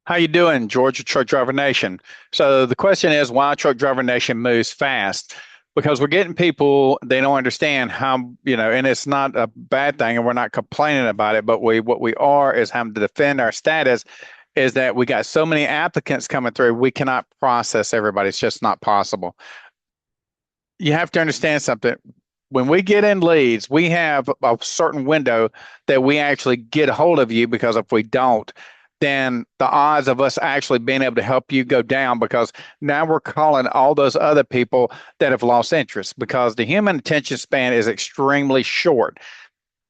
How you doing, Georgia Truck Driver Nation? So the question is, why Truck Driver Nation moves fast? Because we're getting people, they don't understand how, and it's not a bad thing, and we're not complaining about it, but what we are is having to defend our status is that we got so many applicants coming through, we cannot process everybody. It's just not possible. You have to understand something. When we get in leads, we have a certain window that we actually get a hold of you, because if we don't, then the odds of us actually being able to help you go down, because now we're calling all those other people that have lost interest, because the human attention span is extremely short.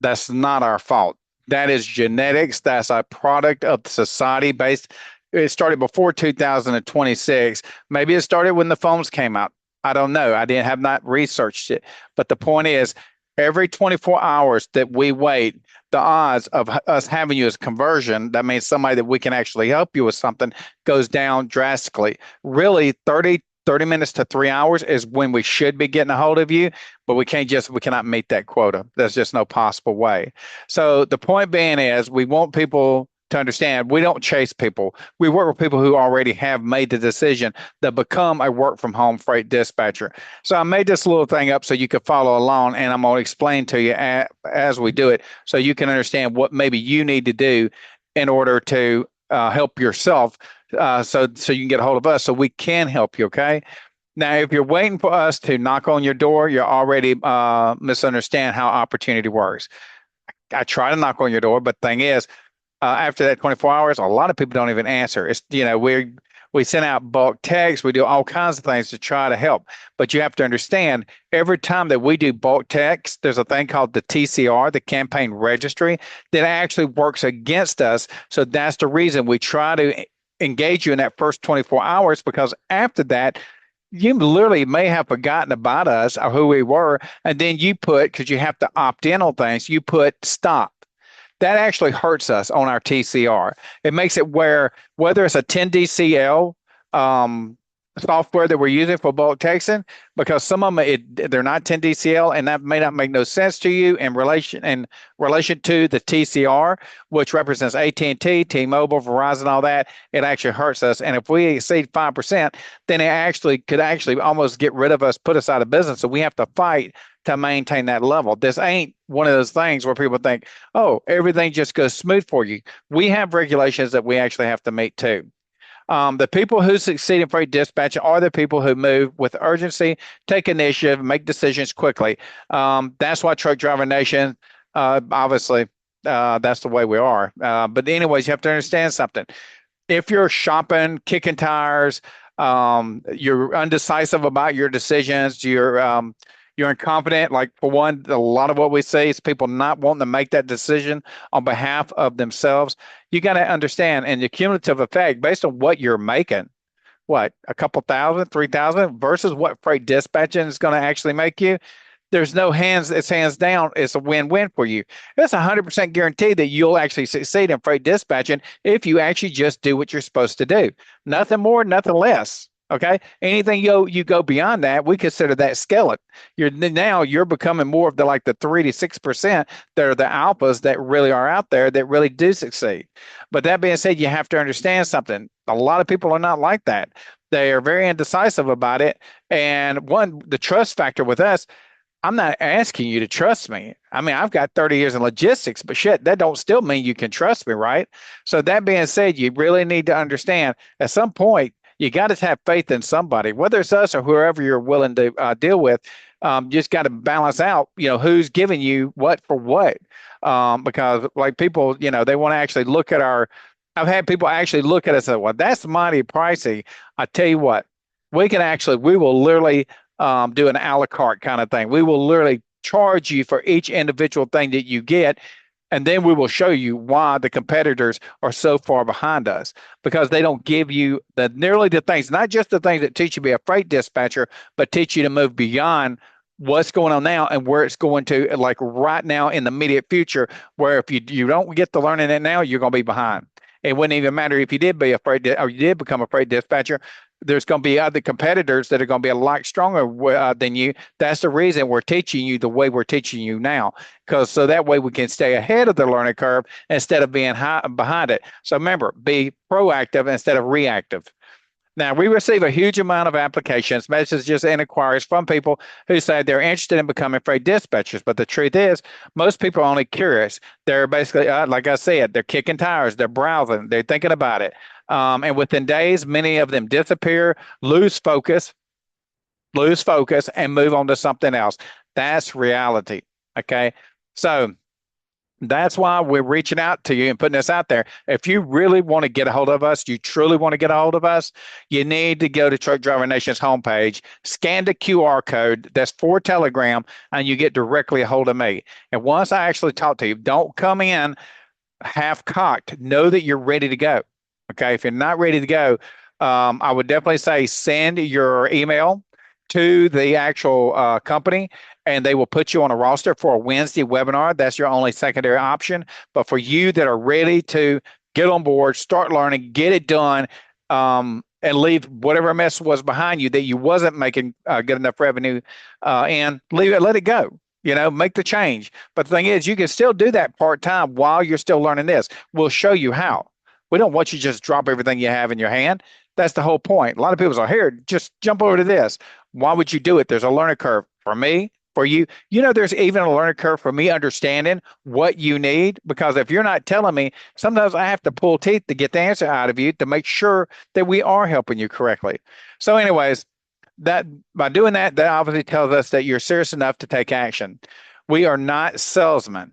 That's not our fault. That is genetics. That's a product of society based. It started before 2026. Maybe it started when the phones came out. I don't know. I didn't have not researched it. But the point is, every 24 hours that we wait, the odds of us having you as conversion, that means somebody that we can actually help you with something, goes down drastically. Really, 30 minutes to 3 hours is when we should be getting a hold of you, but we cannot meet that quota. There's just no possible way. So the point being is, we want people to understand we don't chase people. We work with people who already have made the decision to become a work from home freight dispatcher. So I made this little thing up so you could follow along, and I'm going to explain to you as we do it so you can understand what maybe you need to do in order to help yourself, so you can get a hold of us so we can help you. Okay. Now, if you're waiting for us to knock on your door, you're already misunderstand how opportunity works. I try to knock on your door, but thing is, after that 24 hours, a lot of people don't even answer. It's, we send out bulk texts, we do all kinds of things to try to help. But you have to understand, every time that we do bulk text, there's a thing called the TCR, the campaign registry, that actually works against us. So that's the reason we try to engage you in that first 24 hours, because after that, you literally may have forgotten about us or who we were. And then you put, because you have to opt in on things, you put stop. That actually hurts us on our TCR. It makes it where, whether it's a 10 DCL software that we're using for bulk texting, because some of them they're not 10 DCL, and that may not make no sense to you in relation to the TCR, which represents AT&T, T-Mobile, Verizon, all that. It actually hurts us, and if we exceed 5%, then it actually could actually almost get rid of us, put us out of business. So we have to fight to maintain that level. This ain't one of those things where people think, oh, everything just goes smooth for you. We have regulations that we actually have to meet too. The people who succeed in freight dispatch are the people who move with urgency, take initiative, make decisions quickly. That's why Truck Driver Nation, obviously, that's the way we are. But anyways, you have to understand something. If you're shopping, kicking tires, you're undecisive about your decisions, you're incompetent. Like, for one, a lot of what we see is people not wanting to make that decision on behalf of themselves. You got to understand, and the cumulative effect based on what you're making, what, a couple thousand, 3,000 versus what freight dispatching is going to actually make you. There's no hands, it's hands down. It's a win-win for you. It's 100% guaranteed that you'll actually succeed in freight dispatching if you actually just do what you're supposed to do. Nothing more, nothing less. Okay. Anything you go beyond that, we consider that skeleton. You're becoming more of the 3 to 6% that are the alphas that really are out there that really do succeed. But that being said, you have to understand something. A lot of people are not like that. They are very indecisive about it. And one, the trust factor with us, I'm not asking you to trust me. I mean, I've got 30 years in logistics, but shit, that don't still mean you can trust me, right? So that being said, you really need to understand at some point, you got to have faith in somebody, whether it's us or whoever you're willing to deal with. Just got to balance out, who's giving you what for what. Because like people, they want to actually look at I've had people actually look at us and say, well, that's mighty pricey. I tell you what, we will literally do an a la carte kind of thing. We will literally charge you for each individual thing that you get. And then we will show you why the competitors are so far behind us, because they don't give you nearly the things, not just the things that teach you to be a freight dispatcher, but teach you to move beyond what's going on now and where it's going to, like right now in the immediate future, where if you don't get to learning it now, you're going to be behind. It wouldn't even matter if you did be or you did become a freight dispatcher. there's going to be other competitors that are going to be a lot stronger than you. That's the reason we're teaching you the way we're teaching you now, because so that way we can stay ahead of the learning curve instead of being behind it. So remember, be proactive instead of reactive. Now, we receive a huge amount of applications, messages, and inquiries from people who say they're interested in becoming freight dispatchers. But the truth is, most people are only curious. They're basically, like I said, they're kicking tires, they're browsing, they're thinking about it. And within days, many of them disappear, lose focus, and move on to something else. That's reality. Okay. So, that's why we're reaching out to you and putting this out there. If you really want to get a hold of us, you truly want to get a hold of us, you need to go to Truck Driver Nation's homepage, scan the QR code that's for Telegram, and you get directly a hold of me. And once I actually talk to you, don't come in half cocked. Know that you're ready to go. Okay. If you're not ready to go, I would definitely say send your email to the actual company, and they will put you on a roster for a Wednesday webinar. That's your only secondary option. But for you that are ready to get on board, start learning, get it done, and leave whatever mess was behind you that you wasn't making good enough revenue and leave it, let it go. Make the change. But the thing is, you can still do that part time while you're still learning this. We'll show you how. We don't want you to just drop everything you have in your hand. That's the whole point. A lot of people say, here, just jump over to this. Why would you do it? There's a learning curve for me, for you. There's even a learning curve for me understanding what you need, because if you're not telling me, sometimes I have to pull teeth to get the answer out of you to make sure that we are helping you correctly. So, anyways, that by doing that, that obviously tells us that you're serious enough to take action. We are not salesmen.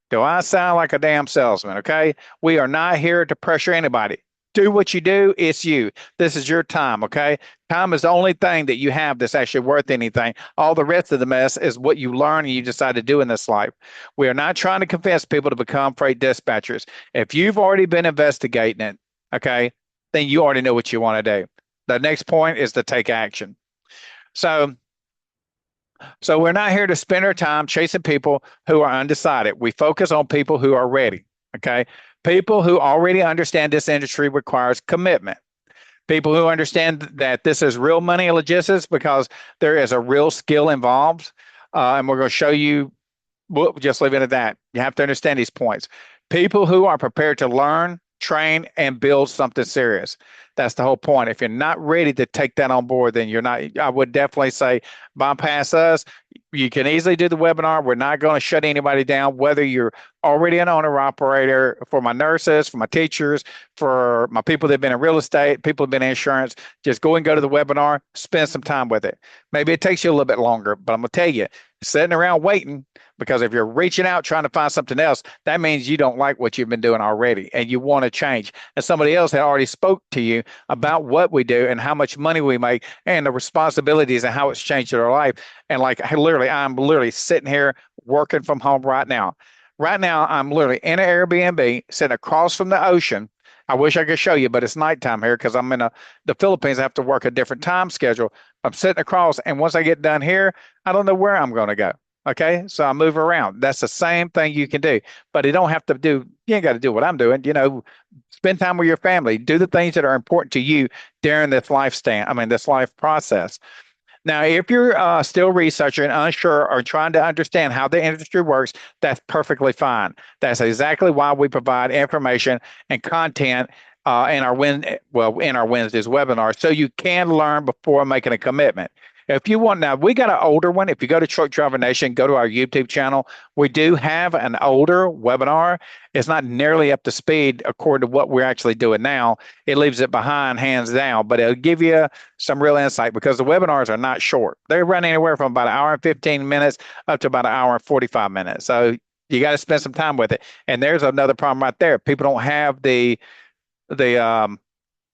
Do I sound like a damn salesman? Okay. We are not here to pressure anybody. Do what you do. It's you. This is your time. Okay. Time is the only thing that you have that's actually worth anything. All the rest of the mess is what you learn and you decide to do in this life. We are not trying to convince people to become freight dispatchers. If you've already been investigating it, okay, then you already know what you want to do. The next point is to take action. So, so we're not here to spend our time chasing people who are undecided. We focus on people who are ready. Okay. People who already understand this industry requires commitment. People who understand that this is real money logistics because there is a real skill involved. And we're going to show you, we'll just leave it at that. You have to understand these points. People who are prepared to learn, train, and build something serious. That's the whole point. If you're not ready to take that on board, then you're not. I would definitely say bypass us. You can easily do the webinar. We're not going to shut anybody down, whether you're already an owner operator. For my nurses, for my teachers, for my people that have been in real estate, people who have been in insurance, just go and go to the webinar, spend some time with it. Maybe it takes you a little bit longer, but I'm going to tell you, sitting around waiting, because if you're reaching out trying to find something else, that means you don't like what you've been doing already and you want to change. And somebody else had already spoke to you about what we do and how much money we make and the responsibilities and how it's changed their life. And like literally, I'm literally sitting here working from home right now. Right now, I'm literally in an Airbnb sitting across from the ocean. I wish I could show you, but it's nighttime here because I'm in the Philippines. I have to work a different time schedule. I'm sitting across, and once I get done here, I don't know where I'm going to go. Okay, so I move around. That's the same thing you can do, but you don't have to do. You ain't got to do what I'm doing. Spend time with your family. Do the things that are important to you during this lifespan. I mean, this life process. Now, if you're still researching, unsure, or trying to understand how the industry works, that's perfectly fine. That's exactly why we provide information and content in our Wednesdays webinar, so you can learn before making a commitment. If you want, now we got an older one. If you go to Truck Driver Nation, go to our YouTube channel. We do have an older webinar. It's not nearly up to speed according to what we're actually doing now. It leaves it behind, hands down, but it'll give you some real insight because the webinars are not short. They run anywhere from about an hour and 15 minutes up to about an hour and 45 minutes. So you got to spend some time with it. And there's another problem right there. People don't have the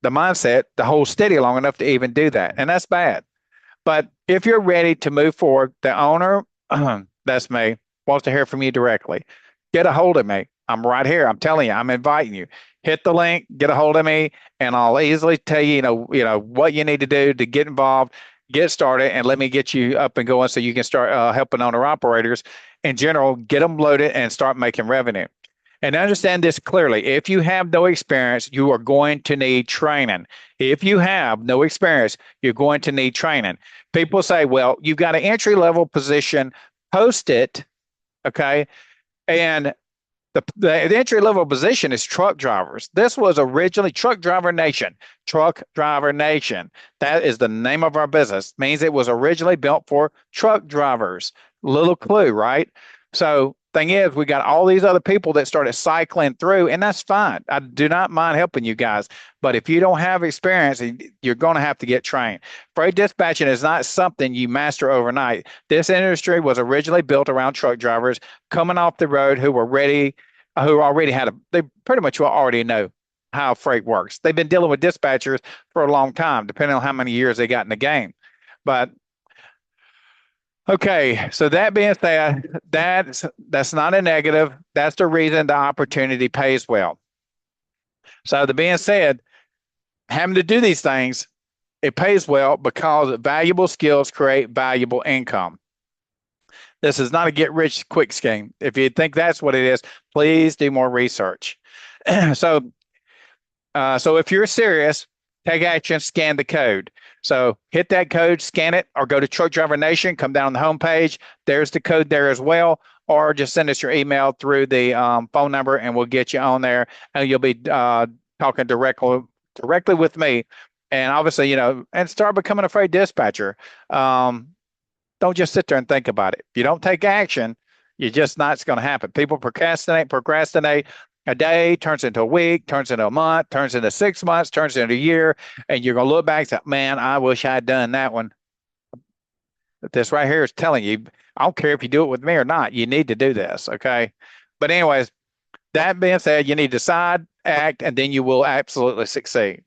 mindset to hold steady long enough to even do that, and that's bad. But if you're ready to move forward, the owner, that's me, wants to hear from you directly. Get a hold of me. I'm right here. I'm telling you, I'm inviting you. Hit the link, get a hold of me, and I'll easily tell you, what you need to do to get involved, get started, and let me get you up and going so you can start helping owner operators in general, get them loaded and start making revenue. And understand this clearly. If you have no experience, you are going to need training. If you have no experience, you're going to need training. People say, well, you've got an entry level position, post it. Okay. And the entry level position is truck drivers. This was originally Truck Driver Nation. Truck Driver Nation. That is the name of our business. Means it was originally built for truck drivers. Little clue, right? So thing is, we got all these other people that started cycling through, and that's fine. I do not mind helping you guys. But if you don't have experience, you're going to have to get trained. Freight dispatching is not something you master overnight. This industry was originally built around truck drivers coming off the road who were ready, who already had they pretty much already know how freight works. They've been dealing with dispatchers for a long time, depending on how many years they got in the game. But okay, so that being said, that's not a negative. That's the reason the opportunity pays well. So the being said, having to do these things, it pays well because valuable skills create valuable income. This is not a get rich quick scheme. If you think that's what it is, please do more research. so, so if you're serious, take action, scan the code. So hit that code, scan it, or go to Truck Driver Nation, come down on the homepage. There's the code there as well. Or just send us your email through the phone number and we'll get you on there and you'll be talking directly with me. And obviously, and start becoming a freight dispatcher. Don't just sit there and think about it. If you don't take action, you're just not, it's going to happen. People procrastinate. A day turns into a week, turns into a month, turns into 6 months, turns into a year. And you're going to look back and say, man, I wish I had done that one. But this right here is telling you, I don't care if you do it with me or not, you need to do this. Okay. But anyways, that being said, you need to decide, act, and then you will absolutely succeed.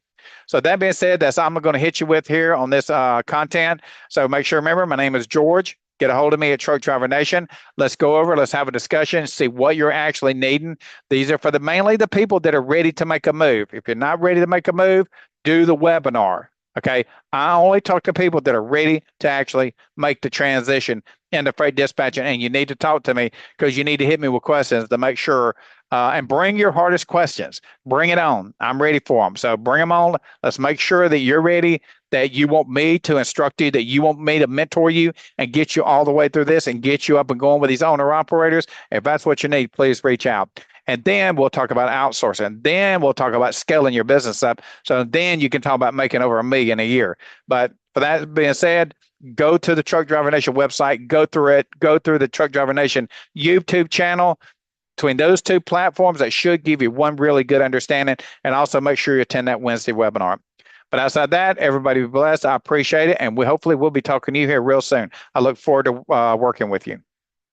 So that being said, that's all I'm going to hit you with here on this content. So make sure, remember, my name is George. Get a hold of me at Truck Driver Nation. Let's go over, let's have a discussion, see what you're actually needing. These are for mainly the people that are ready to make a move. If you're not ready to make a move, do the webinar. Okay. I only talk to people that are ready to actually make the transition into freight dispatching. And you need to talk to me because you need to hit me with questions to make sure and bring your hardest questions. Bring it on. I'm ready for them. So bring them on. Let's make sure that you're ready, that you want me to instruct you, that you want me to mentor you and get you all the way through this and get you up and going with these owner operators. If that's what you need, please reach out. And then we'll talk about outsourcing. Then we'll talk about scaling your business up. So then you can talk about making over $1 million a year. But for that being said, go to the Truck Driver Nation website, go through it, go through the Truck Driver Nation YouTube channel. Between those two platforms, that should give you one really good understanding. And also make sure you attend that Wednesday webinar. But outside that, everybody be blessed. I appreciate it. And we hopefully we'll be talking to you here real soon. I look forward to working with you.